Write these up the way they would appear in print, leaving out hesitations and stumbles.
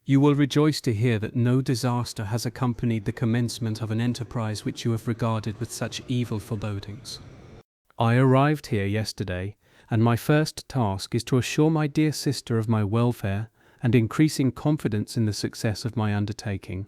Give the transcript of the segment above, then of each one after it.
You will rejoice to hear that no disaster has accompanied the commencement of an enterprise which you have regarded with such evil forebodings. I arrived here yesterday, and my first task is to assure my dear sister of my welfare and increasing confidence in the success of my undertaking.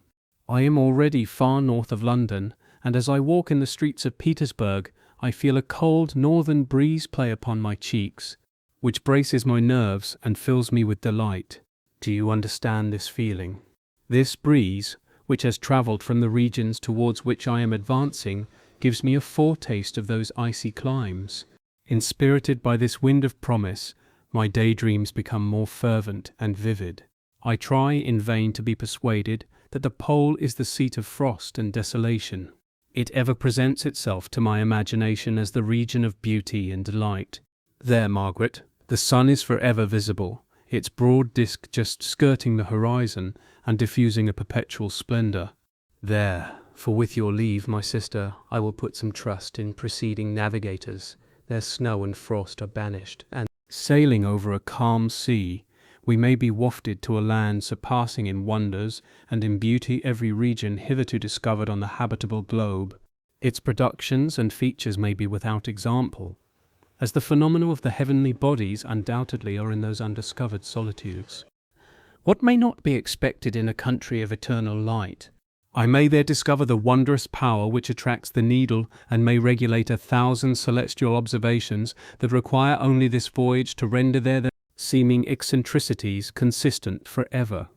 I am already far north of London, and as I walk in the streets of Petersburg, I feel a cold northern breeze play upon my cheeks, which braces my nerves and fills me with delight. Do you understand this feeling? This breeze, which has travelled from the regions towards which I am advancing, gives me a foretaste of those icy climes. Inspirited by this wind of promise, my daydreams become more fervent and vivid. I try in vain to be persuaded that the pole is the seat of frost and desolation. It ever presents itself to my imagination as the region of beauty and delight. There, Margaret, the sun is forever visible, its broad disk just skirting the horizon and diffusing a perpetual splendour. There, for with your leave, my sister, I will put some trust in preceding navigators. Their snow and frost are banished, and sailing over a calm sea, we may be wafted to a land surpassing in wonders and in beauty every region hitherto discovered on the habitable globe. Its productions and features may be without example, as the phenomena of the heavenly bodies undoubtedly are in those undiscovered solitudes. What may not be expected in a country of eternal light? I may there discover the wondrous power which attracts the needle, and may regulate 1,000 celestial observations that require only this voyage to render their seeming eccentricities consistent forever.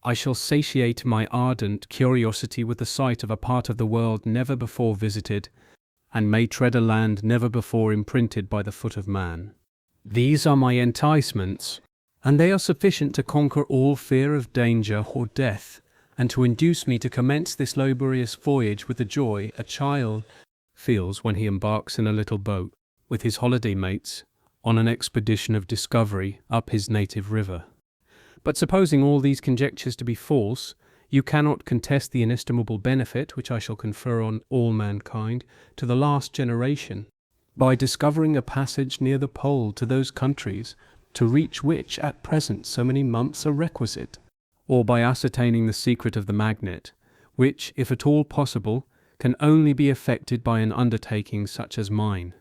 I shall satiate my ardent curiosity with the sight of a part of the world never before visited, and may tread a land never before imprinted by the foot of man. These are my enticements, and they are sufficient to conquer all fear of danger or death, and to induce me to commence this laborious voyage with the joy a child feels when he embarks in a little boat, with his holiday mates, on an expedition of discovery up his native river. But supposing all these conjectures to be false, you cannot contest the inestimable benefit which I shall confer on all mankind to the last generation, by discovering a passage near the pole to those countries, to reach which at present so many months are requisite, or by ascertaining the secret of the magnet, which, if at all possible, can only be effected by an undertaking such as mine.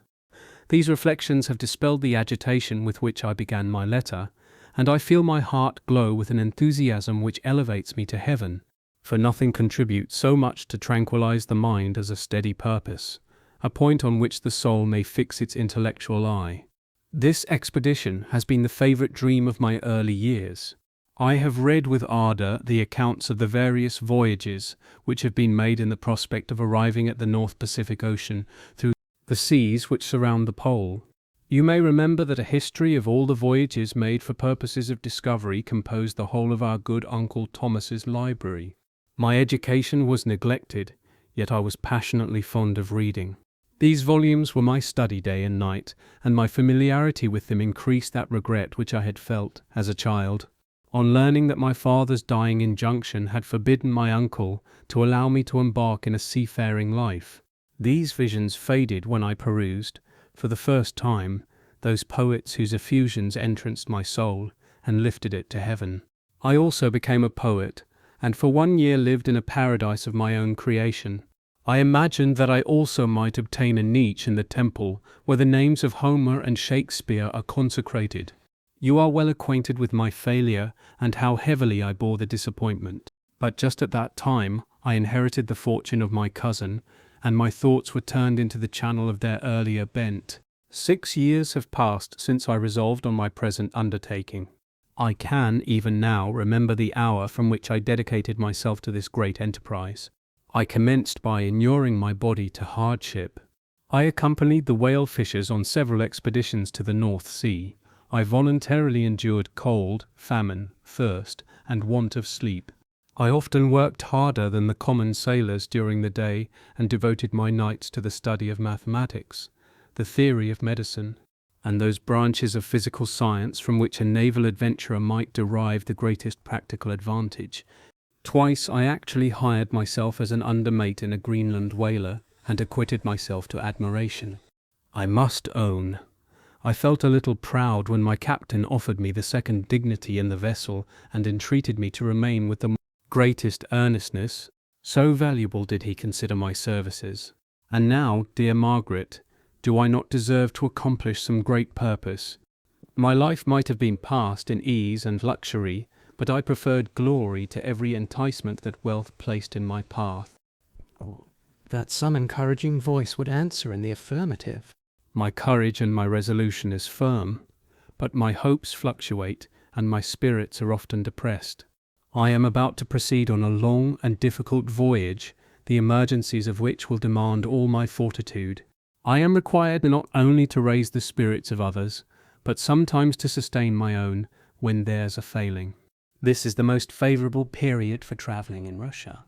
These reflections have dispelled the agitation with which I began my letter, and I feel my heart glow with an enthusiasm which elevates me to heaven, for nothing contributes so much to tranquilize the mind as a steady purpose, a point on which the soul may fix its intellectual eye. This expedition has been the favourite dream of my early years. I have read with ardour the accounts of the various voyages which have been made in the prospect of arriving at the North Pacific Ocean through the seas which surround the pole. You may remember that a history of all the voyages made for purposes of discovery composed the whole of our good Uncle Thomas's library. My education was neglected, yet I was passionately fond of reading. These volumes were my study day and night, and my familiarity with them increased that regret which I had felt, as a child, on learning that my father's dying injunction had forbidden my uncle to allow me to embark in a seafaring life. These visions faded when I perused, for the first time, those poets whose effusions entranced my soul and lifted it to heaven. I also became a poet, and for 1 year lived in a paradise of my own creation. I imagined that I also might obtain a niche in the temple where the names of Homer and Shakespeare are consecrated. You are well acquainted with my failure and how heavily I bore the disappointment. But just at that time I inherited the fortune of my cousin, and my thoughts were turned into the channel of their earlier bent. 6 years have passed since I resolved on my present undertaking. I can, even now, remember the hour from which I dedicated myself to this great enterprise. I commenced by inuring my body to hardship. I accompanied the whale fishers on several expeditions to the North Sea. I voluntarily endured cold, famine, thirst, and want of sleep. I often worked harder than the common sailors during the day, and devoted my nights to the study of mathematics, the theory of medicine, and those branches of physical science from which a naval adventurer might derive the greatest practical advantage. Twice I actually hired myself as an undermate in a Greenland whaler, and acquitted myself to admiration. I must own, I felt a little proud when my captain offered me the second dignity in the vessel and entreated me to remain with the greatest earnestness. So valuable did he consider my services. And now, dear Margaret, do I not deserve to accomplish some great purpose? My life might have been passed in ease and luxury, but I preferred glory to every enticement that wealth placed in my path. Oh, that some encouraging voice would answer in the affirmative. My courage and my resolution is firm, but my hopes fluctuate and my spirits are often depressed. I am about to proceed on a long and difficult voyage, the emergencies of which will demand all my fortitude. I am required not only to raise the spirits of others, but sometimes to sustain my own when theirs are failing. This is the most favourable period for travelling in Russia.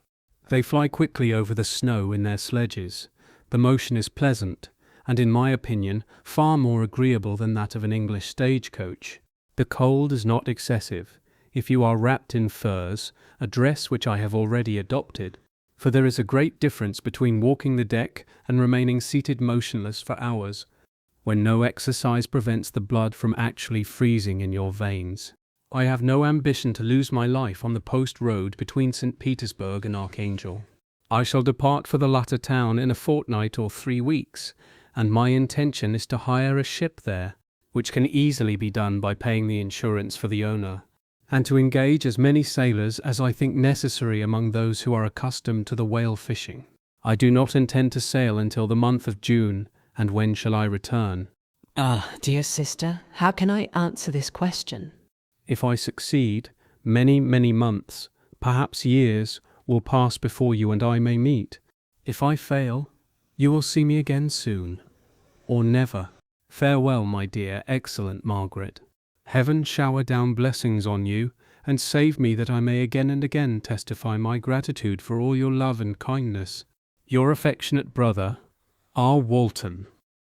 They fly quickly over the snow in their sledges. The motion is pleasant, and in my opinion, far more agreeable than that of an English stagecoach. The cold is not excessive, if you are wrapped in furs, a dress which I have already adopted, for there is a great difference between walking the deck and remaining seated motionless for hours, when no exercise prevents the blood from actually freezing in your veins. I have no ambition to lose my life on the post road between St. Petersburg and Archangel. I shall depart for the latter town in a fortnight or 3 weeks, and my intention is to hire a ship there, which can easily be done by paying the insurance for the owner, and to engage as many sailors as I think necessary among those who are accustomed to the whale fishing. I do not intend to sail until the month of June, and when shall I return? Dear sister, how can I answer this question? If I succeed, many, many months, perhaps years, will pass before you and I may meet. If I fail, you will see me again soon, or never. Farewell, my dear, excellent Margaret. Heaven shower down blessings on you, and save me that I may again and again testify my gratitude for all your love and kindness. Your affectionate brother, R. Walton.